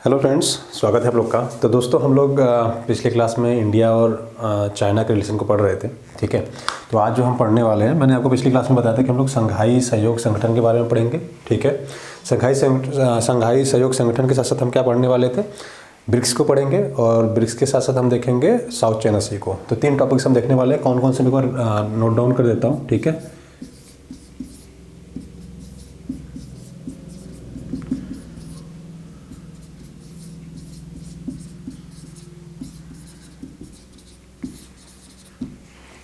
Hello friends, स्वागत है आप लोग का। तो दोस्तों हम लोग पिछले क्लास में इंडिया और चाइना के रिलेशन को पढ़ रहे थे। ठीक है, तो आज जो हम पढ़ने वाले हैं, मैंने आपको पिछली क्लास में बताया था कि हम लोग संघाई सहयोग संगठन के बारे में पढ़ेंगे। ठीक है, संघाई सहयोग संगठन के साथ साथ हम क्या पढ़ने वाले थे, ब्रिक्स को पढ़ेंगे और ब्रिक्स के साथ साथ हम देखेंगे साउथ चाइना सी को। तो 3 टॉपिक्स हम देखने वाले हैं। कौन कौन से एक बार नोट डाउन कर देता हूँ। ठीक है,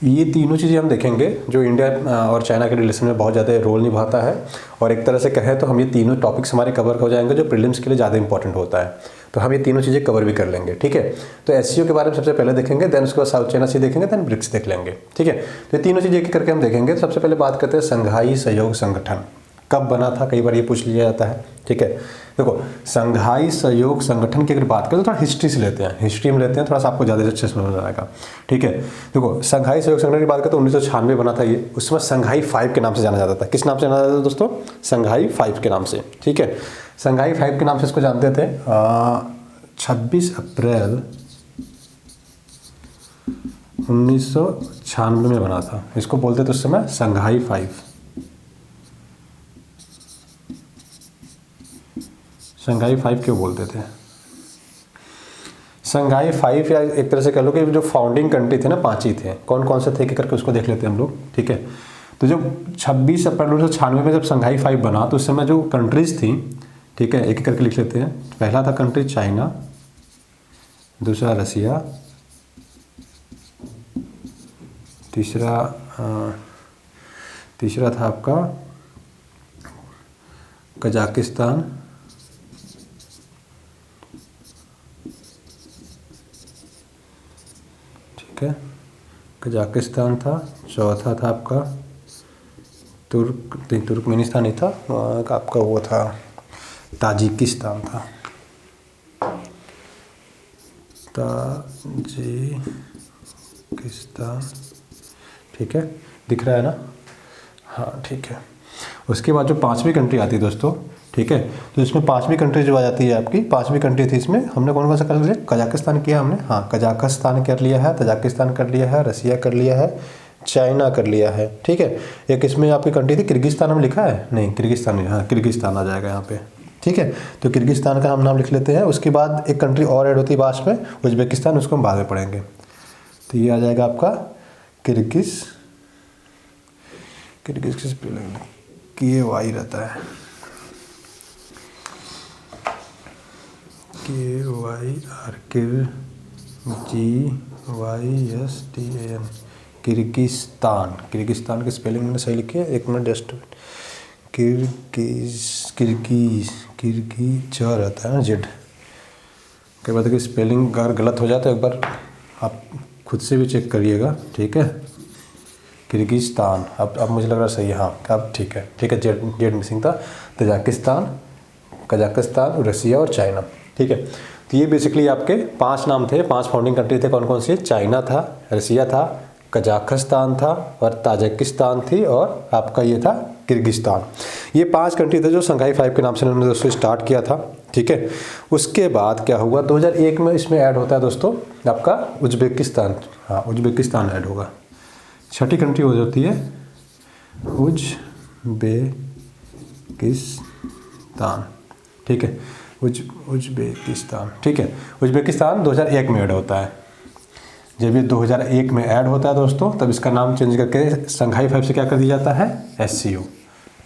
ये तीनों चीज़ें हम देखेंगे जो इंडिया और चाइना के रिलेशन में बहुत ज़्यादा रोल निभाता है। और एक तरह से कहें तो हम ये तीनों टॉपिक्स हमारे कवर हो जाएंगे जो प्रीलिम्स के लिए ज़्यादा इंपॉर्टेंट होता है। तो हम ये तीनों चीज़ें कवर भी कर लेंगे। ठीक है, तो एससीओ के बारे में सबसे पहले देखेंगे, देन उसके बाद साउथ चाइना सी देखेंगे, देन ब्रिक्स देख लेंगे। ठीक है, तो ये तीनों चीज़ें एक करके हम देखेंगे। सबसे पहले बात करते हैं संघाई सहयोग संगठन कब बना था, कई बार ये पूछ लिया जाता है। ठीक है, देखो संघाई सहयोग संगठन की अगर बात करें तो थोड़ा हिस्ट्री से लेते हैं, हिस्ट्री में लेते हैं, थोड़ा सा आपको ज़्यादा अच्छे से समझ में आएगा। ठीक है, देखो संघाई सहयोग संगठन की बात करें तो 1996 बना था ये। उसमें संघाई 5 के नाम से जाना जाता था। किस नाम से जाना जाता था दोस्तों? संघाई 5 के नाम से। ठीक है, संघाई 5 के नाम से इसको जानते थे। 26 अप्रैल 1996 में बना था। इसको बोलते थे उस समय संघाई 5। संघाई 5 क्यों बोलते थे? संघाई 5 या एक तरह से कह लो कि जो फाउंडिंग कंट्री थे ना, 5 ही थे। कौन कौन से थे कि करके उसको देख लेते हैं हम लोग। ठीक है, तो जब 26 अप्रैल 1996 में जब संघाई 5 बना तो उस समय जो कंट्रीज थी, ठीक है, एक एक करके लिख लेते हैं। पहला था कंट्री चाइना, दूसरा रसिया, तीसरा था आपका कजाकिस्तान, ठीक है, कजाकिस्तान था। चौथा था आपका तुर्कमेनिस्तान ही था, आपका वो था ताजिकिस्तान था। ताजिकिस्तान, ठीक है, दिख रहा है ना? हाँ ठीक है। उसके बाद जो 5वीं कंट्री आती है दोस्तों, ठीक है, तो इसमें 5वीं कंट्री जो आ जाती है आपकी, 5वीं कंट्री थी। इसमें हमने कौन कौन सा कर लिया? कजाकिस्तान किया हमने, हाँ कजाकिस्तान कर लिया है, तजाकिस्तान कर लिया है, रसिया कर लिया है, चाइना कर लिया है। ठीक है, एक इसमें आपकी कंट्री थी किर्गिस्तान, हम लिखा है? नहीं, किर्गिस्तान नहीं, हाँ किर्गिस्तान आ जाएगा यहाँ पे। ठीक है, तो किर्गिस्तान का हम नाम लिख लेते हैं। उसके बाद एक कंट्री और ऐड होती है लास्ट में, उज्बेकिस्तान, उसको हम बाद में पढ़ेंगे। तो ये आ जाएगा आपका किर्गिज के वाई रहता है, KYR KIRGYSTAN, किर्गिस्तान। किर्गिस्तान की स्पेलिंग मैंने सही लिखी है, एक मिनट जस्ट। किर्गिज रहता है ना, जेड। कई बार देखिए स्पेलिंग अगर गलत हो जाए तो एक बार आप खुद से भी चेक करिएगा। ठीक है, किर्गिस्तान, अब मुझे लग रहा है सही है। हाँ अब ठीक है, ठीक है, जेड मिसिंग था। तजाकिस्तान, कजाकिस्तान, रसिया और चाइना। ठीक है, तो ये बेसिकली आपके 5 नाम थे, 5 फाउंडिंग कंट्री थे। कौन कौन सी? चाइना था, रसिया था, कजाकिस्तान था और ताजिकिस्तान थी और आपका ये था किर्गिस्तान। ये 5 कंट्री थे जो संघाई 5 के नाम से उन्होंने दोस्तों स्टार्ट किया था। ठीक है, उसके बाद क्या हुआ, 2001 में इसमें ऐड होता है दोस्तों आपका उज्बेकिस्तान। हाँ उज्बेकिस्तान ऐड होगा। 6ठी कंट्री हो जाती है उज्बेकिस्तान। ठीक है, उज्बेकिस्तान। ठीक है, उज्बेकिस्तान 2001 में ऐड होता है। जब ये 2001 में ऐड होता है दोस्तों, तब इसका नाम चेंज करके संघाई 5 से क्या कर दिया जाता है? SCO।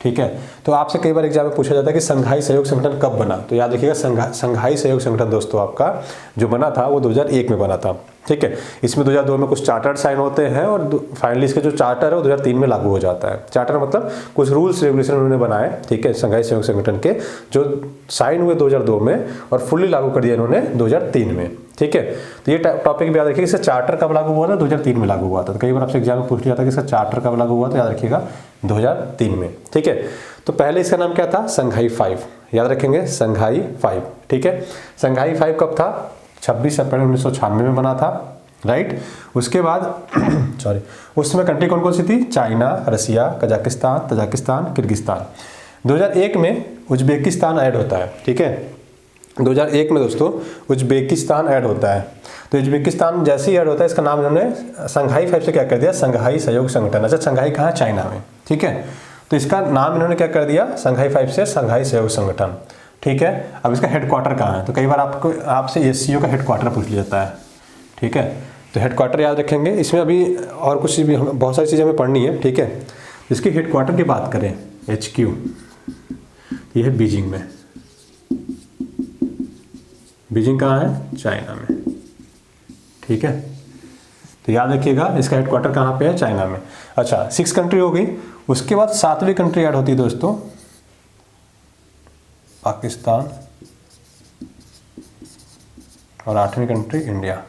ठीक है, तो आपसे कई बार एग्जाम में पूछा जाता है कि संघाई सहयोग संगठन कब बना, तो याद रखिएगा संघाई सहयोग संगठन दोस्तों आपका जो बना था वो 2001 में बना था। ठीक है, इसमें 2002 में कुछ चार्टर साइन होते हैं और फाइनली इसके जो चार्टर है वो 2003 में लागू हो जाता है। चार्टर मतलब कुछ रूल्स रेगुलेशन उन्होंने बनाए, ठीक है, संघाई सहयोग संगठन के, जो साइन हुए 2002 में और फुल्ली लागू कर दिया इन्होंने 2003 में। ठीक है, तो ये टॉपिक भी याद रखिएगा। इसका चार्टर कब लागू हुआ था? 2003 में लागू हुआ था। तो कई बार आपसे एग्जाम में पूछ लिया जाता है कि इसका चार्टर कब लागू हुआ, तो याद रखिएगा 2003 में। ठीक है, तो पहले इसका नाम क्या था? संघाई 5, याद रखेंगे संघाई 5। ठीक है, संघाई 5 कब था? 26 अप्रैल 1996 में बना था, राइट। उसके बाद सॉरी, उसमें कंट्री कौन कौन सी थी? चाइना, रसिया, कजाकिस्तान, तजाकिस्तान, किर्गिस्तान। 2001 में उज्बेकिस्तान ऐड होता है। ठीक है, 2001 में दोस्तों उज्बेकिस्तान ऐड होता है। तो उज्बेकिस्तान जैसे ही ऐड होता है, इसका नाम इन्होंने संघाई 5 से क्या कर दिया, संघाई सहयोग संगठन। अच्छा, संघाई कहाँ है, चाइना में, ठीक है। तो इसका नाम इन्होंने क्या कर दिया, संघाई 5 से संघाई सहयोग संगठन, ठीक है। अब इसका हेडक्वार्टर कहाँ है, तो कई बार आपसे एससीओ का हेडक्वार्टर पूछ लिया जाता है, ठीक है। तो हेडक्वार्टर याद रखेंगे। इसमें अभी और कुछ भी बहुत सारी चीज़ें हमें पढ़नी है, ठीक है। इसकी हेडक्वार्टर की बात करें, HQ, ये है बीजिंग में। बीजिंग कहाँ है, चाइना में, ठीक है। तो याद रखिएगा इसका हेडक्वार्टर कहाँ पे है, चाइना में। अच्छा, 6 कंट्री हो गई। उसके बाद 7वीं कंट्री ऐड होती है दोस्तों, पाकिस्तान, और 8वीं कंट्री इंडिया।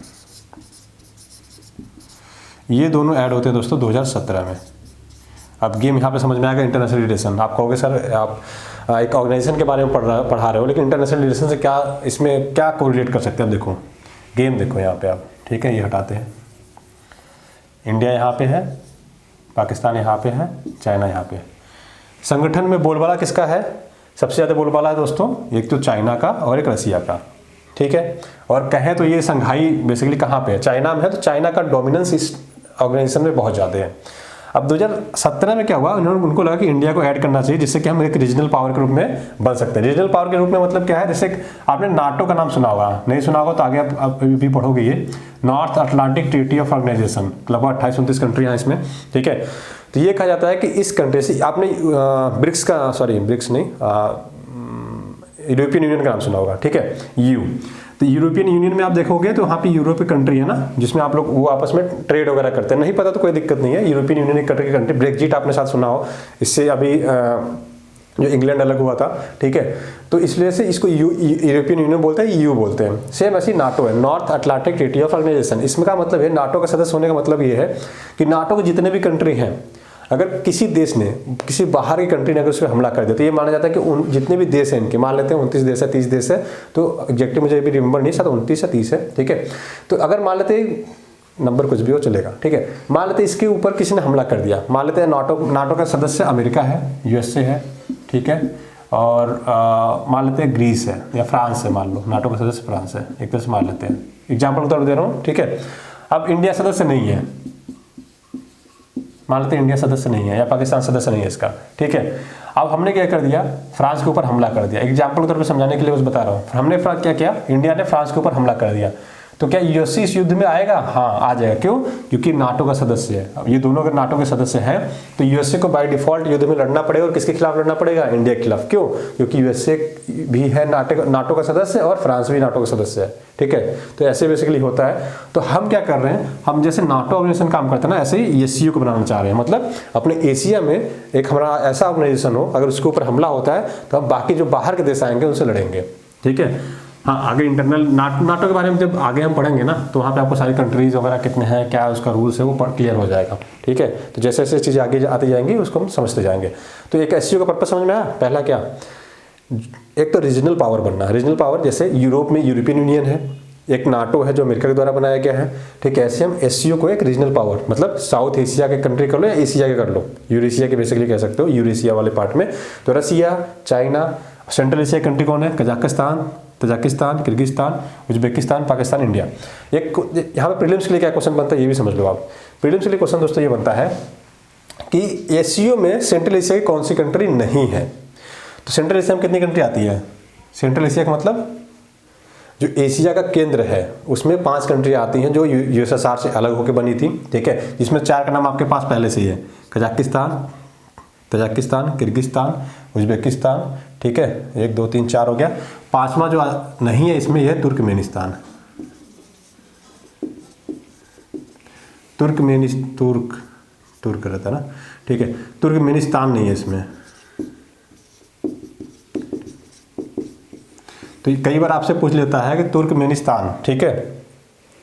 ये दोनों ऐड होते हैं दोस्तों 2017 में। अब गेम यहाँ पे समझ में आएगा, इंटरनेशनल रिलेशन। आप कहोगे सर आप एक ऑर्गेनाइजेशन के बारे में पढ़ा रहे हो, लेकिन इंटरनेशनल रिलेशन से क्या, इसमें क्या कोरिलेट कर सकते हैं। अब देखो गेम देखो यहाँ पे आप, ठीक है। ये हटाते हैं, इंडिया यहाँ पे है, पाकिस्तान यहाँ पे है, चाइना यहाँ पे है। संगठन में बोलबाला किसका है, सबसे ज़्यादा बोलबाला है दोस्तों, एक तो चाइना का और एक रसिया का, ठीक है। और कहें तो ये संघाई बेसिकली कहाँ पे है, चाइना में है। तो चाइना का डोमिनेंस इस ऑर्गेनाइजेशन में बहुत ज़्यादा है। अब 2017 में क्या हुआ, उनको लगा कि इंडिया को ऐड करना चाहिए, जिससे कि हम एक रीजनल पावर के रूप में बन सकते हैं। रीजनल पावर के रूप में मतलब क्या है, जैसे आपने नाटो का नाम सुना होगा, नहीं सुना होगा तो आगे आप भी पढ़ोगे। ये North Atlantic Treaty of Organisation, लगभग 28-29 कंट्री हैं इसमें, ठीक है। तो ये कहा जाता है कि इस कंट्री से आपने ब्रिक्स का, सॉरी ब्रिक्स नहीं, यूरोपियन यूनियन का नाम सुना होगा, ठीक है, EU। तो यूरोपियन यूनियन में आप देखोगे तो वहाँ पे यूरोप की कंट्री है ना, जिसमें आप लोग वो आपस में ट्रेड वगैरह करते हैं। नहीं पता तो कोई दिक्कत नहीं है, यूरोपियन यूनियन की कंट्री। ब्रेक्जिट आपने साथ सुना हो, इससे अभी जो इंग्लैंड अलग हुआ था, ठीक है। तो इसलिए से इसको यूरोपियन यूनियन बोलते हैं, EU बोलते हैं। सेम ऐसी नाटो है, North Atlantic Treaty of Organisation. इसमें का मतलब है, नाटो का सदस्य होने का मतलब ये है कि नाटो के जितने भी कंट्री हैं, अगर किसी देश ने, किसी बाहर की कंट्री ने अगर उस पर हमला कर दिया, तो ये माना जाता है कि उन जितने भी देश हैं इनके, मान लेते हैं 29 देश है, 30 देश है, तो एग्जैक्टली मुझे भी रिमेंबर नहीं, शायद 29 या 30 है, ठीक है। तो अगर मान लेते हैं, नंबर कुछ भी हो चलेगा, ठीक है। मान लेते हैं इसके ऊपर किसी ने हमला कर दिया, मान लेते हैं नाटो का सदस्य अमेरिका है, USA है, ठीक है। और मान लेते हैं ग्रीस है या फ्रांस है, मान लो नाटो का सदस्य फ्रांस है, एक तरह से मान लेते हैं, एग्जाम्पल तौर दे रहा हूँ, ठीक है। अब इंडिया सदस्य नहीं है, मान लेते हैं इंडिया सदस्य नहीं है या पाकिस्तान सदस्य नहीं है इसका, ठीक है। अब हमने क्या कर दिया, फ्रांस के ऊपर हमला कर दिया। एग्जाम्पल के तौर पर समझाने के लिए बस बता रहा हूँ, हमने क्या किया, इंडिया ने फ्रांस के ऊपर हमला कर दिया, तो क्या यूएसए इस युद्ध में आएगा, हाँ आ जाएगा। क्यों, क्योंकि नाटो का सदस्य है। अब ये दोनों अगर नाटो के सदस्य हैं तो यूएसए को बाय डिफॉल्ट युद्ध में लड़ना पड़ेगा। और किसके खिलाफ लड़ना पड़ेगा, इंडिया के खिलाफ। क्यों, क्योंकि यूएसए भी है नाटो का सदस्य और फ्रांस भी नाटो का सदस्य है, ठीक है। तो ऐसे बेसिकली होता है। तो हम क्या कर रहे हैं, हम जैसे नाटो ऑर्गेनाइजेशन काम करते हैं ना, ऐसे ही एससीओ को बनाना चाह रहे हैं। मतलब अपने एशिया में एक हमारा ऐसा ऑर्गेनाइजेशन हो, अगर उसके ऊपर हमला होता है तो हम बाकी जो बाहर के देश आएंगे उनसे लड़ेंगे, ठीक है। हाँ, आगे इंटरनल नाटो के बारे में जब आगे हम पढ़ेंगे ना, तो वहाँ पे आपको सारी कंट्रीज वगैरह कितने हैं, क्या उसका रूल्स है, वो क्लियर हो जाएगा, ठीक है। तो जैसे जैसे चीज़ें आगे आती जाएंगी उसको हम समझते जाएंगे। तो एक एससीओ का पर्पस समझ में आया। पहला क्या, एक तो रीजनल पावर बनना। रीजनल पावर जैसे यूरोप में यूरोपियन यूनियन है, एक नाटो है जो अमेरिका के द्वारा बनाया गया है, ठीक है। ऐसे हम एससीओ को एक रीजनल पावर, मतलब साउथ एशिया के कंट्री कर लो या एशिया के कर लो, यूरेशिया के बेसिकली कह सकते हो, यूरेशिया वाले पार्ट में। तो रसिया, चाइना, सेंट्रल एशिया कंट्री कौन है, Kazakhstan, Tajikistan, Kyrgyzstan, Uzbekistan, Pakistan, India. एक यहाँ पे प्रीलिम्स के लिए क्या क्वेश्चन बनता है ये भी समझ लो आप। प्रीलिम्स के लिए क्वेश्चन दोस्तों ये बनता है कि एससीओ में सेंट्रल एशिया की कौन सी कंट्री नहीं है। तो सेंट्रल एशिया में कितनी कंट्री आती है, सेंट्रल एशिया का मतलब जो एशिया का केंद्र है उसमें 5 कंट्री आती हैं जो यूएसएसआर से अलग होकर बनी थी, ठीक है। जिसमें 4 का नाम आपके पास पहले से ही है, कजाकिस्तान, तजाकिस्तान, किर्गिस्तान, उज्बेकिस्तान, ठीक है। 1 2 3 4 हो गया। 5वां जो नहीं है इसमें यह तुर्कमेनिस्तान। तुर्क रहता है ना, ठीक है। तुर्कमेनिस्तान नहीं है इसमें। तो कई बार आपसे पूछ लेता है कि तुर्कमेनिस्तान, ठीक है,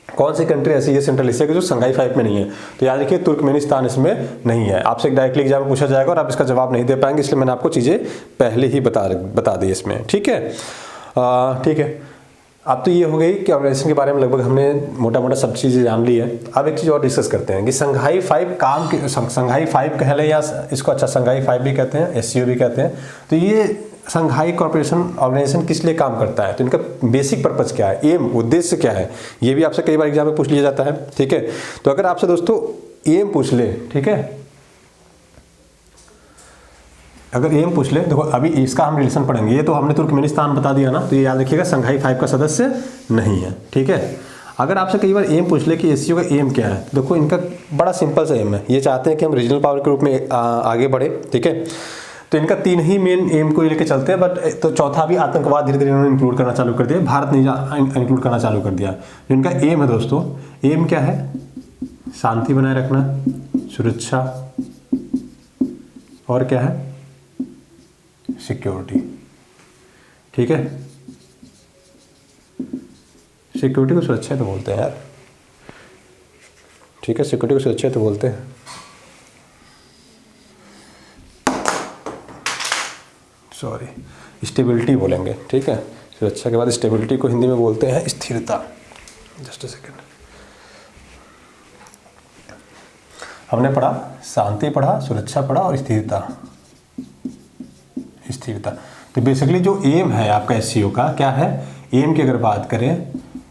कौन सी कंट्री ऐसी है सेंट्रल एशिया की जो संघाई 5 में नहीं है। तो याद रखिए तुर्कमेनिस्तान इसमें नहीं है। आपसे डायरेक्टली एग्जाम में पूछा जाएगा और आप इसका जवाब नहीं दे पाएंगे, इसलिए मैंने आपको चीज़ें पहले ही बता दी इसमें, ठीक है। ठीक है, अब तो ये हो गई कि ऑर्गेनाइजेशन के बारे में लगभग हमने मोटा मोटा सब चीज़ें जान ली है। अब एक चीज़ और डिस्कस करते हैं कि संघाई 5 संघाई 5 कह लें या इसको अच्छा संघाई 5 भी कहते हैं, एससीओ भी कहते हैं। तो ये संघाई कॉर्पोरेशन ऑर्गेनाइजेशन किस लिए काम करता है, तो इनका बेसिक पर्पज क्या है, एम उद्देश्य क्या है, ये भी आपसे कई बार एग्जाम में पूछ लिया जाता है। ठीक है, तो अगर आपसे दोस्तों एम पूछ ले, ठीक है, अगर एम पूछ ले, देखो अभी इसका हम रिलेशन पढ़ेंगे, ये तो हमने तुर्कमेनिस्तान बता दिया ना, तो ये याद रखिएगा संघाई 5 का सदस्य नहीं है। ठीक है, अगर आपसे कई बार एम पूछ ले कि एससीओ का एम क्या है, देखो इनका बड़ा सिंपल सा एम है, ये चाहते हैं कि हम रीजनल पावर के रूप में आगे बढ़े। ठीक है, तो इनका 3 ही मेन एम को लेकर चलते हैं, बट तो चौथा भी आतंकवाद धीरे धीरे इन्होंने इंक्लूड करना चालू कर दिया, भारत ने इंक्लूड करना चालू कर दिया। जो इनका एम है दोस्तों, एम क्या है, शांति बनाए रखना, सुरक्षा, और क्या है, सिक्योरिटी। ठीक है, सिक्योरिटी को सुरक्षा तो बोलते हैं यार। ठीक है, सिक्योरिटी को सुरक्षा तो बोलते हैं। सॉरी, स्टेबिलिटी बोलेंगे। ठीक है, सुरक्षा के बाद स्टेबिलिटी को हिंदी में बोलते हैं स्थिरता। जस्ट अ सेकेंड, हमने पढ़ा शांति, पढ़ा सुरक्षा, पढ़ा और स्थिरता। स्थिरता तो बेसिकली जो एम है आपका एससीओ का, क्या है, एम की अगर बात करें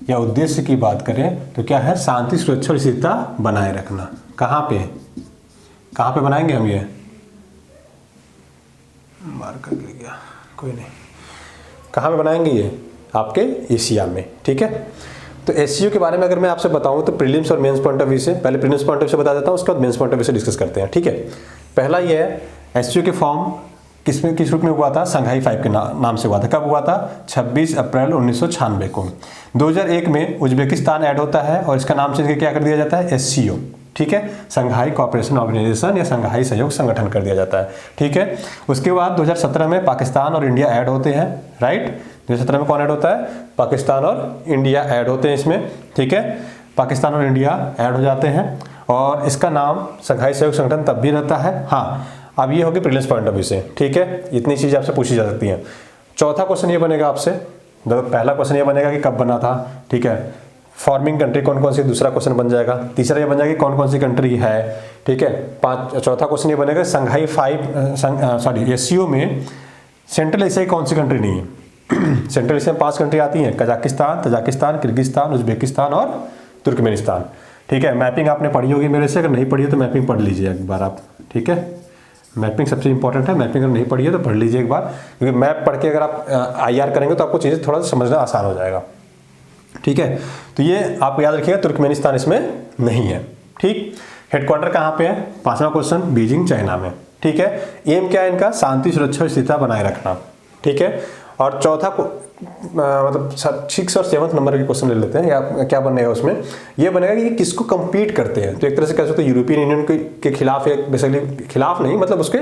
या उद्देश्य की बात करें तो क्या है, शांति सुरक्षा और स्थिरता बनाए रखना। कहाँ पे बनाएंगे हम, ये मार कर गया, कोई नहीं, कहाँ पे बनाएंगे ये, आपके एशिया में। ठीक है, तो एससीओ के बारे में अगर मैं आपसे बताऊं तो प्रीलिम्स और मेंस पॉइंट ऑफ व्यू से, पहले प्रीलिम्स पॉइंट ऑफ व्यू से बता देता हूं, उसके बाद मेंस पॉइंट ऑफ व्यू से डिस्कस करते हैं। ठीक है, पहला ये है, एससीओ के फॉर्म किस रूप में हुआ था, संघाई 5 के नाम से हुआ था। कब हुआ था, 26 अप्रैल 1996 को। 2001 में उज्बेकिस्तान ऐड होता है और इसका नाम चेंज क्या कर दिया जाता है, एससीओ। ठीक है, संघाई कॉर्पोरेशन ऑर्गेनाइजेशन या संघाई सहयोग संगठन कर दिया जाता है। ठीक है, उसके बाद 2017 में पाकिस्तान और इंडिया ऐड होते हैं, राइट। 2017 में कौन ऐड होता है, पाकिस्तान और इंडिया ऐड होते हैं इसमें। ठीक है, पाकिस्तान और इंडिया ऐड हो जाते हैं और इसका नाम संघाई सहयोग संगठन तब भी रहता है। हाँ, अब ये होगी प्रीलिम्स पॉइंट ऑफ व्यू से। ठीक है, इतनी चीज़ आपसे पूछी जा सकती हैं। चौथा क्वेश्चन ये बनेगा आपसे, पहला क्वेश्चन ये बनेगा कि कब बना था। ठीक है, फॉर्मिंग कंट्री कौन कौन सी, दूसरा क्वेश्चन बन जाएगा। तीसरा ये बन जाएगा कि कौन कौन सी कंट्री है। ठीक है, चौथा क्वेश्चन ये बनेगा संघाई 5 एससीओ में सेंट्रल एशिया की कौन सी कंट्री नहीं है। सेंट्रल एशिया में 5 कंट्री आती हैं, कजाकिस्तान, तजाकिस्तान, किर्गिस्तान, उज्बेकिस्तान और तुर्कमेनिस्तान। ठीक है, मैपिंग आपने पढ़ी होगी मेरे से, अगर नहीं पढ़ी है तो मैपिंग पढ़ लीजिए एक बार आप। ठीक है, मैपिंग सबसे इंपॉर्टेंट है, मैपिंग अगर नहीं पढ़ी है तो पढ़ लीजिए एक बार, क्योंकि मैप पढ़ के अगर आप आईआर करेंगे तो आपको चीज़ें थोड़ा सा समझना आसान हो जाएगा। ठीक है, तो ये आप याद रखिएगा, तुर्कमेनिस्तान इसमें नहीं है। ठीक, हेडक्वार्टर कहाँ पे है, 5वां क्वेश्चन, बीजिंग चाइना में। ठीक है, एम क्या है इनका, शांति सुरक्षा और स्थिरता बनाए रखना। ठीक है, और चौथा मतलब 6 और 7 नंबर के क्वेश्चन ले लेते हैं, या क्या बनेगा उसमें, ये बनेगा कि ये किसको कम्पीट करते हैं। तो एक तरह से कह सकते हैं यूरोपियन यूनियन के खिलाफ, एक बेसिकली खिलाफ नहीं, मतलब उसके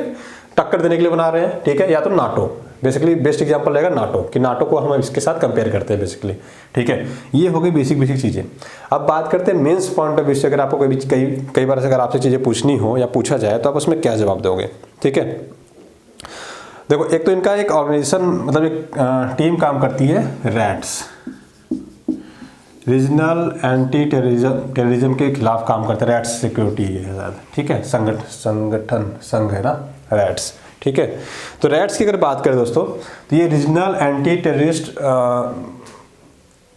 टक्कर देने के लिए बना रहे हैं। ठीक है, या तो नाटो, बेसिकली बेस्ट एग्जांपल रहेगा नाटो, कि नाटो को हम इसके साथ कंपेयर करते हैं बेसिकली। ठीक है, ये हो गई बेसिक चीज़ें। अब बात करते हैं मेंस पॉइंट ऑफ व्यू से, अगर आपको कई बार अगर आपसे चीज़ें पूछनी हो या पूछा जाए तो आप उसमें क्या जवाब दोगे। ठीक है, देखो एक तो इनका एक ऑर्गेनाइजेशन, मतलब एक टीम काम करती है, रैट्स, रीजनल एंटी टेररिज्म के खिलाफ काम करते हैं, रैट्स सिक्योरिटी है शायद। ठीक है, संगठन संघ है ना, रैट्स। ठीक है, तो रैट्स की अगर बात करें दोस्तों, तो ये regional anti terrorist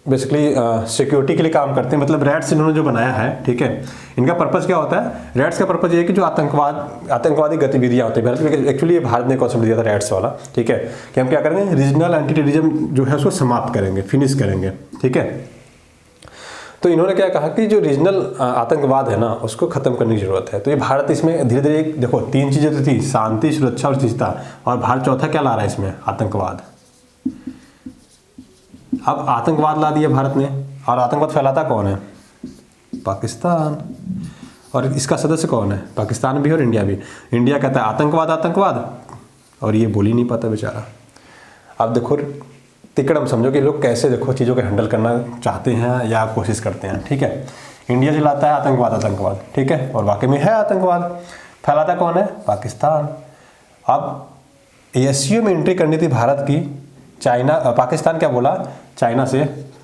basically security के लिए काम करते हैं। मतलब रैट्स इन्होंने जो बनाया है, ठीक है, इनका पर्पस क्या होता है, रैट्स का पर्पस ये है कि जो आतंकवादी गतिविधियां होती है, एक्चुअली ये भारत ने कॉन्सेप्ट दिया था रैट्स वाला। ठीक है, कि हम क्या करेंगे, रीजनल एंटी टेररिज्म जो है उसको समाप्त करेंगे, फिनिश करेंगे। ठीक है, तो इन्होंने क्या कहा कि जो रीजनल आतंकवाद है ना, उसको खत्म करने की जरूरत है। तो ये भारत इसमें धीरे धीरे, देखो 3 चीजें तो थी, शांति सुरक्षा और स्थिरता, और भारत चौथा क्या ला रहा है इसमें, आतंकवाद। अब आतंकवाद ला दिया भारत ने, और आतंकवाद फैलाता कौन है, पाकिस्तान, और इसका सदस्य कौन है, पाकिस्तान भी और इंडिया भी। इंडिया कहता है आतंकवाद आतंकवाद, और ये बोल ही नहीं पाता बेचारा। अब देखो तिकड़म, समझो कि लोग कैसे देखो चीज़ों को हैंडल करना चाहते हैं या कोशिश करते हैं। ठीक है, इंडिया चलाता है आतंकवाद आतंकवाद, ठीक है, और वाकई में है आतंकवाद, फैलाता कौन है, पाकिस्तान। अब एससीओ में एंट्री करनी थी भारत की, पाकिस्तान क्या बोला चाइना से,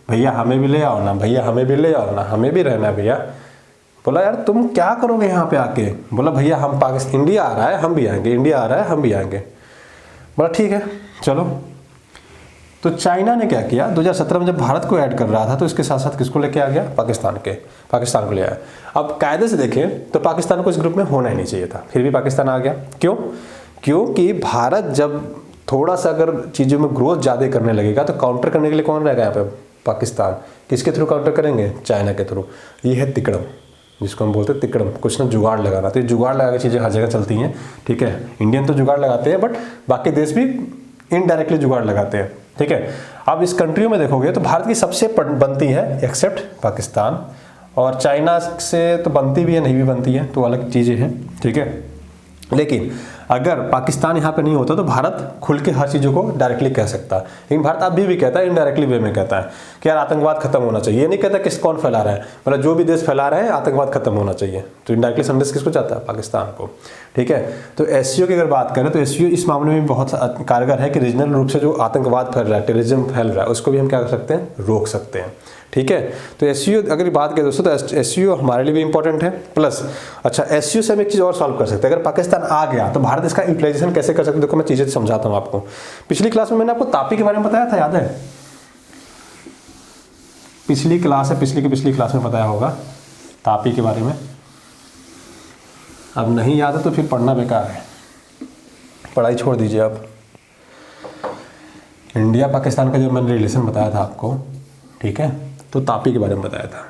भैया हमें भी ले आओ ना, भैया हमें भी ले आओ ना, हमें भी रहना है भैया। बोला यार तुम क्या करोगे यहाँ पे आके, बोला भैया हम इंडिया आ रहा है हम भी आएंगे, इंडिया आ रहा है हम भी आएंगे। बोला ठीक है, चलो, तो चाइना ने क्या किया 2017 में जब भारत को ऐड कर रहा था तो इसके साथ साथ किसको लेके आ गया, पाकिस्तान को ले आया। अब कायदे से देखें तो पाकिस्तान को इस ग्रुप में होना ही नहीं चाहिए था, फिर भी पाकिस्तान आ गया। क्यों? क्योंकि भारत जब थोड़ा सा अगर चीज़ों में ग्रोथ ज़्यादा करने लगेगा तो काउंटर करने के लिए कौन रहेगा यहाँ पे, पाकिस्तान। किसके थ्रू काउंटर करेंगे, चाइना के थ्रू। ये है तिकड़म, जिसको हम बोलते हैं तिकड़म, कुछ ना जुगाड़ लगाना। तो ये जुगाड़ लगा के चीज़ें हर जगह चलती हैं, ठीक है। इंडियन तो जुगाड़ लगाते हैं, बट बाकी देश भी इनडायरेक्टली जुगाड़ लगाते हैं, ठीक है। अब इस कंट्रियों में देखोगे तो भारत की सबसे बनती है एक्सेप्ट पाकिस्तान, और चाइना से तो बनती भी है, नहीं भी बनती है, तो अलग चीज़ें हैं, ठीक है। लेकिन अगर पाकिस्तान यहाँ पे नहीं होता तो भारत खुल के हर चीज़ों को डायरेक्टली कह सकता है। लेकिन भारत अभी भी कहता है, इनडायरेक्टली वे में कहता है कि यार आतंकवाद खत्म होना चाहिए। ये नहीं कहता किस कौन फैला रहा है, मतलब जो भी देश फैला रहे हैं आतंकवाद खत्म होना चाहिए। तो इनडायरेक्टली संदेश किसको जाता है, पाकिस्तान को, ठीक है। तो एससीओ की अगर बात करें तो एससीओ इस मामले में बहुत कारगर है कि रीजनल रूप से जो आतंकवाद फैल रहा है, टेररिज्म फैल रहा है, उसको भी हम क्या कर सकते हैं, रोक सकते हैं, ठीक है। तो एससीओ अगर बात करें दोस्तों तो एससीओ हमारे लिए भी इंपॉर्टेंट है। प्लस अच्छा, एससीओ से हम एक चीज़ और सॉल्व कर सकते हैं। अगर पाकिस्तान आ गया तो भारत इसका यूटिलाइजेशन कैसे कर सकते हैं, देखो मैं चीज़ें समझाता हूँ आपको। पिछली क्लास में मैंने आपको तापी के बारे में बताया था, याद है? पिछली क्लास है, पिछली क्लास में बताया होगा तापी के बारे में। अब नहीं याद है तो फिर पढ़ना बेकार है, पढ़ाई छोड़ दीजिए आप। इंडिया पाकिस्तान का जो मैंने रिलेशन बताया था आपको, ठीक है, तो तापी के बारे में बताया था।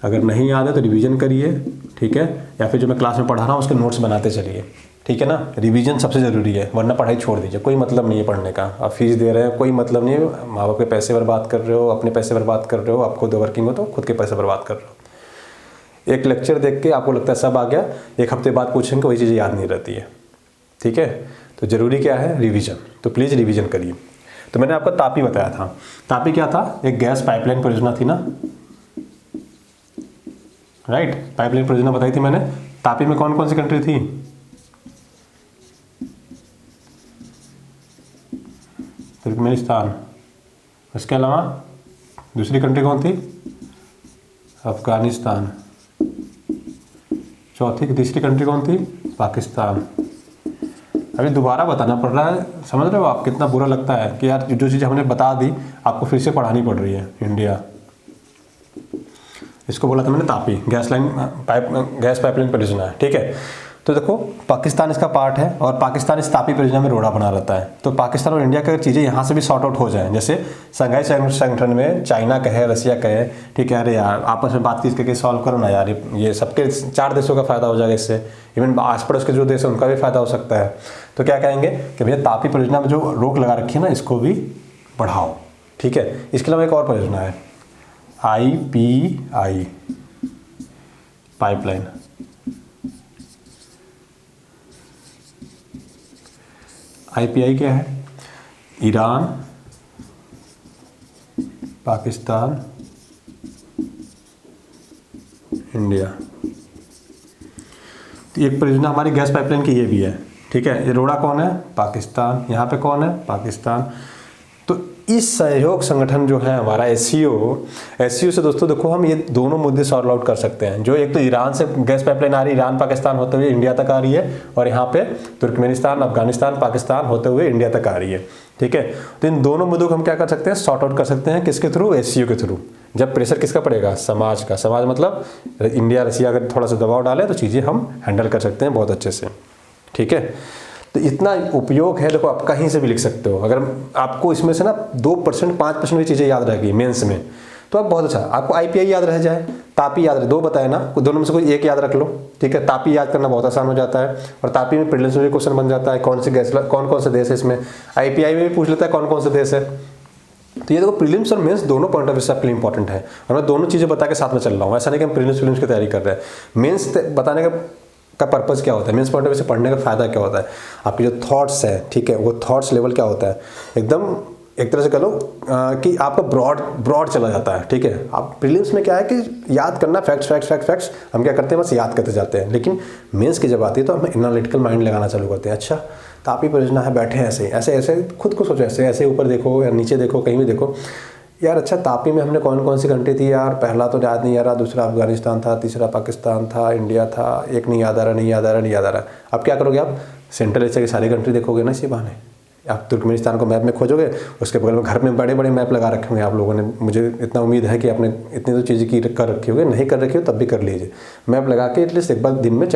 अगर नहीं याद है तो रिवीजन करिए, ठीक है, या फिर जो मैं क्लास में पढ़ा रहा हूँ उसके नोट्स बनाते चलिए, ठीक है ना। रिवीजन सबसे ज़रूरी है, वरना पढ़ाई छोड़ दीजिए, कोई मतलब नहीं है पढ़ने का। आप फीस दे रहे हैं, कोई मतलब नहीं है, माँ बाप के पैसे बर्बाद कर रहे हो, अपने पैसे बर्बाद कर रहे हो, आप खुद वर्किंग हो तो खुद के पैसे बर्बाद कर रहे हो। एक लेक्चर देख के आपको लगता है सब आ गया, एक हफ्ते बाद पूछेंगे वही चीज़ें याद नहीं रहती है, ठीक है। तो ज़रूरी क्या है, रिवीजन। तो प्लीज़ रिवीजन करिए। तो मैंने आपको तापी बताया था। तापी क्या था, एक गैस पाइपलाइन परियोजना थी ना, राइट। पाइपलाइन परियोजना बताई थी मैंने। तापी में कौन कौन सी कंट्री थी, तुर्कमेनिस्तान, इसके अलावा दूसरी कंट्री कौन थी, अफगानिस्तान, चौथी तीसरी कंट्री कौन थी, पाकिस्तान। अभी दोबारा बताना पड़ रहा है, समझ रहे हो आप कितना बुरा लगता है कि यार जो चीज़ हमने बता दी आपको फिर से पढ़ानी पड़ रही है। इंडिया, इसको बोला था मैंने तापी, गैस पाइपलाइन परियोजना है, ठीक है। तो देखो पाकिस्तान इसका पार्ट है और पाकिस्तान इस तापी परियोजना में रोड़ा बना रहता है। तो पाकिस्तान और इंडिया की अगर चीज़ें यहाँ से भी सॉर्ट आउट हो जाएं, जैसे शंघाई संगठन में चाइना कहे, रसिया कहे, ठीक है, अरे यार आपस में बातचीत करके सॉल्व करो ना यार, ये सबके 4 देशों का फायदा हो जाएगा इससे, इवन आस पड़ोस के जो देश हैं उनका भी फायदा हो सकता है। तो क्या कहेंगे कि भैया तापी परियोजना में जो रोक लगा रखी है ना, इसको भी बढ़ाओ, ठीक है। इसके अलावा एक और परियोजना है IPI पाइपलाइन। IPI क्या है, ईरान, पाकिस्तान, इंडिया। तो एक परियोजना हमारी गैस पाइपलाइन की ये भी है, ठीक है। ये रोड़ा कौन है, पाकिस्तान, यहाँ पे कौन है, पाकिस्तान। तो इस सहयोग संगठन जो है हमारा एससीओ से दोस्तों देखो हम ये दोनों मुद्दे सॉल्व आउट कर सकते हैं। जो एक तो ईरान से गैस पाइपलाइन आ रही है, ईरान पाकिस्तान होते हुए इंडिया तक आ रही है, और यहाँ पे तुर्कमेनिस्तान, अफगानिस्तान, पाकिस्तान होते हुए इंडिया तक आ रही है, ठीक है। तो इन दोनों मुद्दों को हम क्या कर सकते हैं, सॉर्ट आउट कर सकते हैं। किसके थ्रू, एससीओ के थ्रू। जब प्रेशर किसका पड़ेगा, समाज का। समाज मतलब इंडिया रसिया अगर थोड़ा सा दबाव डाले तो चीज़ें हम हैंडल कर सकते हैं बहुत अच्छे से, ठीक है। तो इतना उपयोग है, देखो आप कहीं से भी लिख सकते हो। अगर आपको इसमें से ना 2% 5% भी चीज़ें याद रहेगी मेंस में तो आप बहुत अच्छा, आपको IPI याद रह जाए, तापी याद रहे, 2 बताए ना, दोनों में से कोई एक याद रख लो, ठीक है। तापी याद करना बहुत आसान हो जाता है, और तापी में प्रीलिम्स में भी क्वेश्चन बन जाता है, कौन कौन से देश है इसमें। IPI में भी पूछ लेता है कौन से देश है। तो ये देखो प्रीलिम्स और मेंस दोनों पॉइंट ऑफ व्यू से आपके लिए इंपॉर्टेंट है, और मैं दोनों चीज़ें बता के साथ में चल रहा हूँ। ऐसा नहीं कि हम प्रीलिम्स की तैयारी कर रहे हैं। मेंस बताने का पर्पज़ क्या होता है, मेंस पॉइंट ऑफ व्यू से पढ़ने का फ़ायदा क्या होता है, आपके जो थॉट्स हैं, ठीक है, वो थॉट्स लेवल क्या होता है, एकदम एक तरह से कह लो कि आपका ब्रॉड चला जाता है, ठीक है। आप प्रीलिम्स में क्या है कि याद करना, फैक्ट्स हम क्या करते हैं, बस याद करते जाते हैं। लेकिन मेंस की जब आती है तो हम एनालिटिकल माइंड लगाना चालू करते हैं। अच्छा तापी परियोजना है, बैठे हैं ऐसे खुद को सोचो, ऐसे ऊपर देखो या नीचे देखो, कहीं भी देखो यार। अच्छा तापी में हमने कौन सी कंट्री थी यार, पहला तो याद नहीं आ रहा, दूसरा अफगानिस्तान था, तीसरा पाकिस्तान था, इंडिया था, एक नहीं याद आ रहा। अब क्या करोगे आप, सेंट्रल एशिया की सारी कंट्री देखोगे ना इसी बहाने, आप तुर्कमेनिस्तान को मैप में खोजोगे, उसके बगल में घर में बड़े बड़े मैप लगा रखे होंगे आप लोगों ने। मुझे इतना उम्मीद है कि आपने इतनी तो चीज़ें की कर रखी होगी, नहीं कर रखी हो तब भी कर लीजिए। मैप लगा के एटलीस्ट एक बार दिन में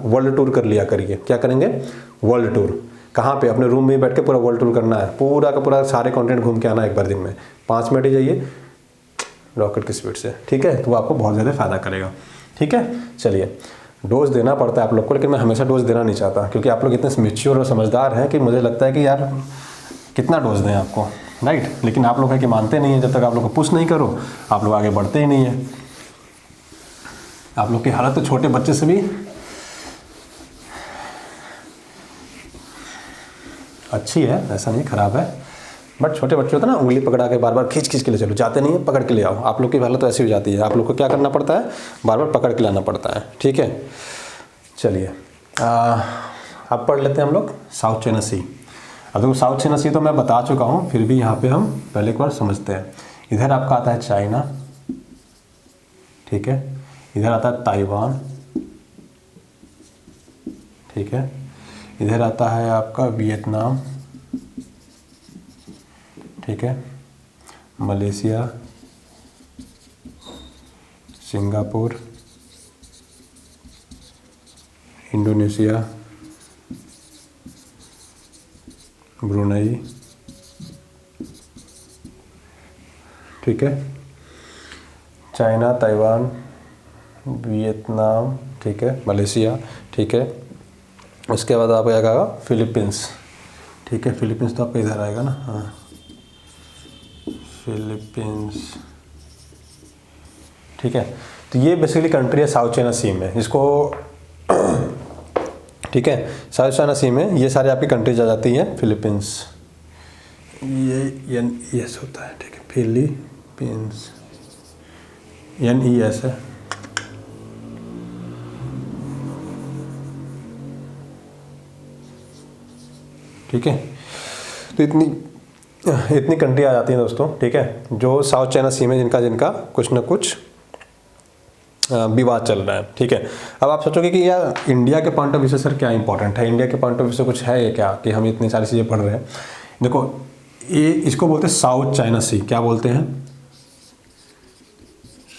वर्ल्ड टूर कर लिया करिए। क्या करेंगे? World tour. कहाँ पे? अपने रूम में बैठ के पूरा वर्ल्ड टूर करना है, पूरा का पूरा सारे कॉन्टिनेंट घूम के आना है एक बार दिन में। 5 मिनट ही जाइए रॉकेट की स्पीड से, ठीक है? तो वो आपको बहुत ज़्यादा फ़ायदा करेगा, ठीक है? चलिए, डोज देना पड़ता है आप लोग को, लेकिन मैं हमेशा डोज देना नहीं चाहता, क्योंकि आप लोग इतने मैच्योर और समझदार हैं कि मुझे लगता है कि यार कितना डोज दें आपको, राइट? लेकिन आप लोग है कि मानते नहीं हैं। जब तक आप लोग को पुश नहीं करो, आप लोग आगे बढ़ते ही नहीं हैं। आप लोग की हालत तो छोटे बच्चे से भी अच्छी है, ऐसा नहीं खराब है, बट छोटे बच्चे होते हैं ना, उंगली पकड़ा के बार बार खींच खींच के ले चलो, जाते नहीं है, पकड़ के ले आओ। आप लोग की हालत तो ऐसी हो जाती है, आप लोग को क्या करना पड़ता है? बार बार पकड़ के लाना पड़ता है, ठीक है? चलिए, अब पढ़ लेते हैं हम लोग साउथ चाइना सी। अब देखो, साउथ चाइना सी तो मैं बता चुका हूँ, फिर भी यहाँ पे हम पहले एक बार समझते हैं। इधर आपका आता है चाइना, ठीक है? इधर आता है ताइवान, ठीक है? इधर आता है आपका वियतनाम, ठीक है? मलेशिया, सिंगापुर, इंडोनेशिया, ब्रुनई, ठीक है? चाइना, ताइवान, वियतनाम, ठीक है? मलेशिया, ठीक है? उसके बाद आपका क्या आएगा? फिलीपींस, ठीक है? फिलीपींस तो आपका इधर आएगा ना, हाँ, फिलीपींस, ठीक है? तो ये बेसिकली कंट्री है साउथ चाइना सी में, जिसको ठीक है, साउथ चाइना सी में ये सारे आपकी कंट्रीज आ जाती हैं। फिलीपींस, ये NES होता है, ठीक है? फिलीपींस NES है, ठीक है? तो इतनी कंट्री आ जाती हैं दोस्तों, ठीक है? जो साउथ चाइना सी में जिनका कुछ ना कुछ विवाद चल रहा है, ठीक है? अब आप सोचोगे कि यार इंडिया के पॉइंट ऑफ व्यू से सर क्या इंपॉर्टेंट है, इंडिया के पॉइंट ऑफ व्यू से कुछ है ये क्या कि हम इतनी सारी चीज़ें पढ़ रहे हैं? देखो, ये इसको बोलते हैं साउथ चाइना सी। क्या बोलते हैं?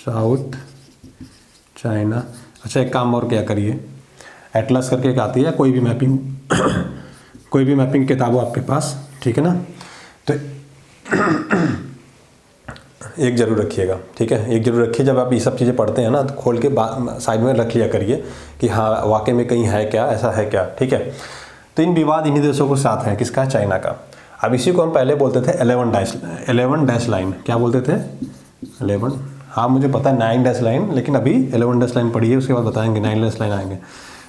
South China. अच्छा, एक काम और क्या करिए, एटलस करके एक आती है, कोई भी मैपिंग कोई भी मैपिंग किताब हो आपके पास, ठीक है ना? तो एक जरूर रखिएगा, ठीक है? एक जरूर रखिए, जब आप ये सब चीज़ें पढ़ते हैं ना, तो खोल के साइड में रख लिया करिए कि हाँ वाकई में कहीं है क्या, ऐसा है क्या, ठीक है? तो इन विवाद इन्हीं देशों के साथ है, किसका? चाइना का। अब इसी को हम पहले बोलते थे 11 डैश लाइन। क्या बोलते थे? 11, हाँ मुझे पता है 9 डैश लाइन, लेकिन अभी 11 डैश लाइन पढ़िए, उसके बाद बताएंगे 9 डैश लाइन आएंगे।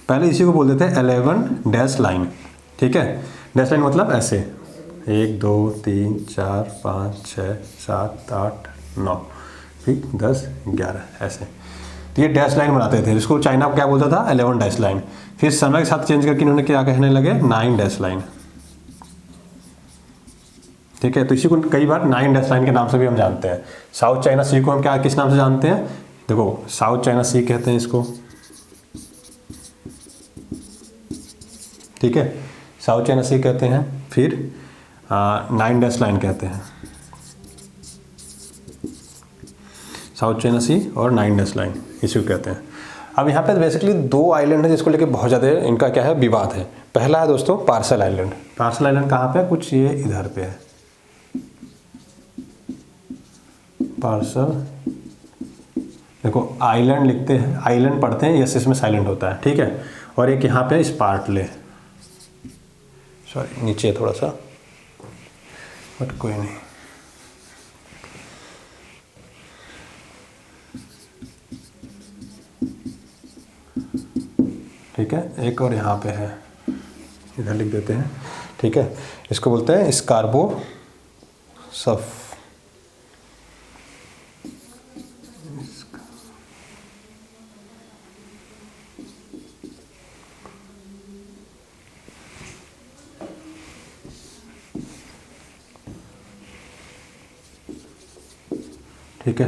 पहले इसी को बोलते थे 11 डैश लाइन, ठीक है? डैश लाइन मतलब ऐसे 1 2 3 4 5 6 7 8 9, फिर 10 11 ऐसे। तो ये डैश लाइन बनाते थे, जिसको चाइना क्या बोलता था? 11 डैश लाइन। फिर समय के साथ चेंज करके इन्होंने क्या कहने लगे? 9 डैश लाइन, ठीक है? तो इसी को कई बार 9 डैश लाइन के नाम से भी हम जानते हैं। साउथ चाइना सी को हम क्या किस नाम से जानते हैं? देखो, साउथ चाइना सी कहते हैं इसको, ठीक है? साउथ चाइना सी कहते हैं, फिर 9 डैश लाइन कहते हैं, साउथ चाइना सी और 9 डैश लाइन इसी को कहते हैं। अब यहाँ पे बेसिकली 2 आइलैंड है जिसको लेके बहुत ज़्यादा इनका क्या है? विवाद है। पहला है दोस्तों पार्सल आइलैंड। पार्सल आइलैंड कहाँ पे है? कुछ ये इधर पे है, पार्सल। देखो आइलैंड लिखते हैं, आइलैंड पढ़ते हैं, यस इसमें साइलेंट होता है, ठीक है? और एक यहाँ पे स्पार्टले, सॉरी नीचे थोड़ा सा, बट कोई नहीं, ठीक है? एक और यहाँ पे है, इधर लिख देते हैं, ठीक है? इसको बोलते हैं स्कार्बो सफ, ठीक है?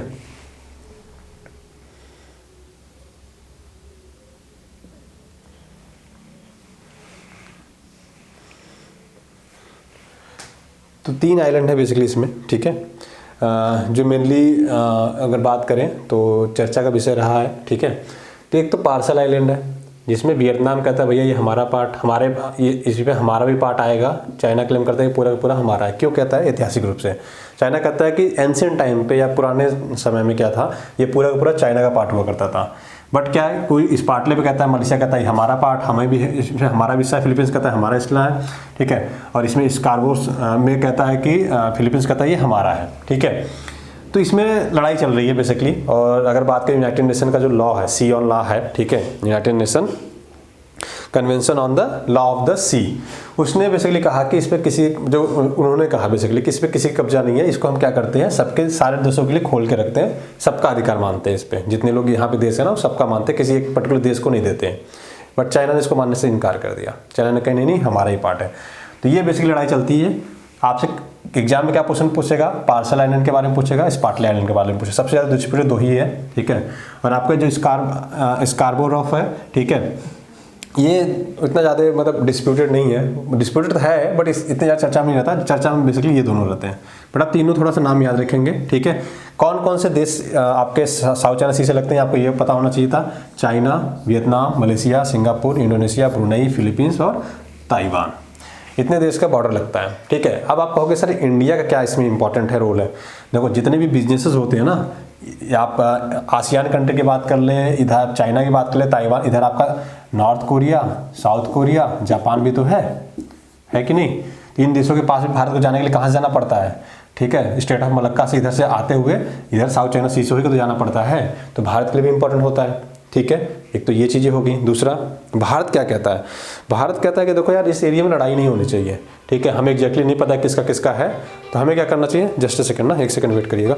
3 आइलैंड है बेसिकली इसमें, ठीक है। जो मेनली अगर बात करें तो चर्चा का विषय रहा है, ठीक है। तो एक तो पार्सल आइलैंड है जिसमें वियतनाम कहता है भैया ये हमारा पार्ट, हमारे ये इसमें हमारा भी पार्ट आएगा। चाइना क्लेम करता है कि पूरा का पूरा हमारा है। क्यों कहता है? ऐतिहासिक रूप से चाइना कहता है कि एंशिएंट टाइम पे या पुराने समय में क्या था, ये पूरा का पूरा चाइना का पार्ट हुआ करता था। बट क्या है, कोई इस पार्टले पे कहता है, मलेशिया कहता है हमारा पार्ट, हमें भी है, इसमें हमारा भी हिस्सा है। फिलीपींस कहता है हमारा हिस्सा है, ठीक है। और इसमें स्कार्बोस में कहता है कि फिलीपींस कहता है ये हमारा है, ठीक है। तो इसमें लड़ाई चल रही है बेसिकली। और अगर बात करें यूनाइटेड नेशन का जो लॉ है, सी ऑन लॉ है, ठीक है, United Nation convention on the law of the sea, उसने बेसिकली कहा कि इस पर किसी, जो उन्होंने कहा बेसिकली कि इस पर किसी का कब्जा नहीं है, इसको हम क्या करते हैं, सबके सारे देशों के लिए खोल के रखते हैं, सबका अधिकार मानते हैं इस पर। जितने लोग यहाँ पे देश है ना, वो सबका मानते हैं, किसी एक पर्टिकुलर देश को नहीं देते हैं। बट चाइना ने इसको मानने से इनकार कर दिया। चाइना ने कहा नहीं नहीं हमारा ही पार्ट है। तो ये बेसिकली लड़ाई चलती है। आपसे एग्जाम में क्या क्वेश्चन पूछेगा, पार्सल आइलैंड के बारे में पूछेगा, स्पार्टले आइलैंड के बारे में पूछेगा। सबसे ज़्यादा डिस्प्यूटेड 2 ही है, ठीक है। और आपका जो स्कार्बोरॉफ है, ठीक है, ये इतना ज़्यादा मतलब डिस्प्यूटेड नहीं है। डिस्प्यूटेड है बट इतने ज़्यादा चर्चा में नहीं रहता। चर्चा में बेसिकली ये दोनों रहते हैं। बट आप तीनों थोड़ा सा नाम याद रखेंगे, ठीक है। कौन कौन से देश आपके साउथ चाइना सी से लगते हैं, आपको ये पता होना चाहिए था। China, Vietnam, Malaysia, Singapore, Indonesia, Brunei, Philippines और ताइवान, इतने देश का बॉर्डर लगता है, ठीक है। अब आप कहोगे सर इंडिया का क्या इसमें इंपॉर्टेंट है, रोल है। देखो जितने भी बिजनेसेस होते हैं ना, आप आसियान कंट्री की बात कर लें, इधर चाइना की बात कर लें, ताइवान, इधर आपका north Korea, south Korea, Japan भी तो है कि नहीं। तो इन देशों के पास भी भारत को जाने के लिए कहाँ से जाना पड़ता है, ठीक है। स्टेट ऑफ मलक्का से इधर से आते हुए इधर साउथ चाइना सी से होकर तो जाना पड़ता है। तो भारत के लिए भी इंपॉर्टेंट होता है, ठीक है। एक तो ये चीज़ें होगी। दूसरा, भारत क्या कहता है, भारत कहता है कि देखो यार इस एरिया में लड़ाई नहीं होनी चाहिए, ठीक है। हमें एग्जैक्टली नहीं पता किसका किसका है, तो हमें क्या करना चाहिए। जस्ट सेकंड ना, 1 सेकंड वेट करिएगा।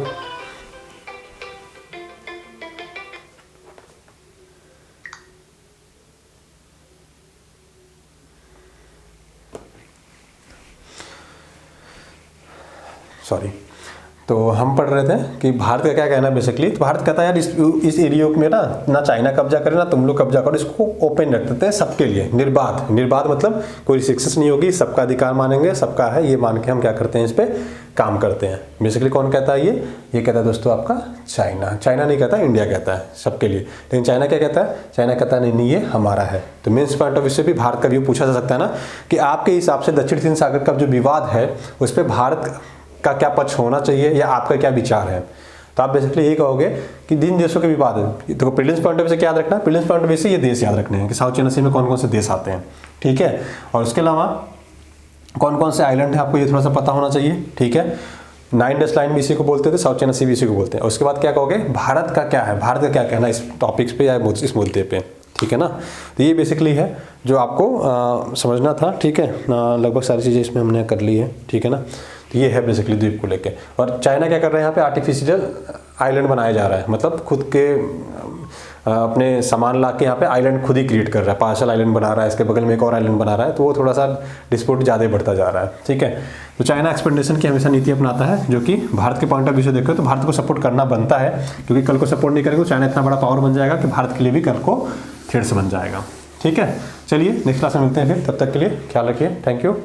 सॉरी। तो हम पढ़ रहे थे कि भारत का क्या कहना है बेसिकली। तो भारत कहता है यार इस एरिया में ना चाइना कब्जा करे ना तुम लोग कब्जा करो, इसको ओपन रख देते हैं सबके लिए, निर्बाध। निर्बाध मतलब कोई रिस्ट्रिक्शंस नहीं होगी, सबका अधिकार मानेंगे, सबका है ये मान के हम क्या करते हैं, इस पर काम करते हैं। बेसिकली कौन कहता है ये कहता है दोस्तों आपका चाइना। चाइना नहीं कहता, इंडिया कहता है सबके लिए। लेकिन चाइना क्या कहता है, चाइना कहता है नहीं ये हमारा है। तो मेन्स पॉइंट ऑफ व्यू से भी भारत का व्यू पूछा जा सकता है ना, कि आपके हिसाब से दक्षिण चीन सागर का जो विवाद है उस पर भारत का क्या पक्ष होना चाहिए या आपका क्या विचार है। तो आप बेसिकली ये कहोगे कि दिन देशों के विवाद है। तो प्रीलिम्स पॉइंट ऑफ व्यू से क्या याद रखना है, प्रीलिम्स पॉइंट ऑफ व्यू से ये देश याद रखने हैं कि साउथ चाइना सी में कौन कौन से देश आते हैं, ठीक है। और उसके अलावा कौन कौन से आइलैंड है आपको ये थोड़ा सा पता होना चाहिए, ठीक है। 9 डेस लाइन भी इसी को बोलते थे, साउथ चाइना सी भी इसी को बोलते हैं। उसके बाद क्या कहोगे, भारत का क्या है, भारत का क्या कहना इस टॉपिक्स पे या इस मुद्दे पे, ठीक है ना। तो ये बेसिकली है जो आपको समझना था, ठीक है। लगभग सारी चीज़ें इसमें हमने कर ली है, ठीक है ना। तो ये है बेसिकली द्वीप को लेके। और चाइना क्या कर रहे हैं, यहाँ पे आर्टिफिशियल आइलैंड बनाया जा रहा है, मतलब खुद के अपने सामान ला के यहाँ पे आइलैंड खुद ही क्रिएट कर रहा है। पार्सल आइलैंड बना रहा है, इसके बगल में एक और आइलैंड बना रहा है। तो वो थोड़ा सा डिस्प्यूट ज़्यादा बढ़ता जा रहा है, ठीक है। तो चाइना एक्सपेंडेशन की हमेशा नीति अपनाता है, जो कि भारत के पॉइंट ऑफ व्यू से देखो तो भारत को सपोर्ट करना बनता है, क्योंकि कल को सपोर्ट नहीं करेगा तो चाइना इतना बड़ा पावर बन जाएगा कि भारत के लिए भी कल को थ्रेट बन जाएगा, ठीक है। चलिए नेक्स्ट क्लास में मिलते हैं फिर, तब तक के लिए ख्याल रखिए, थैंक यू।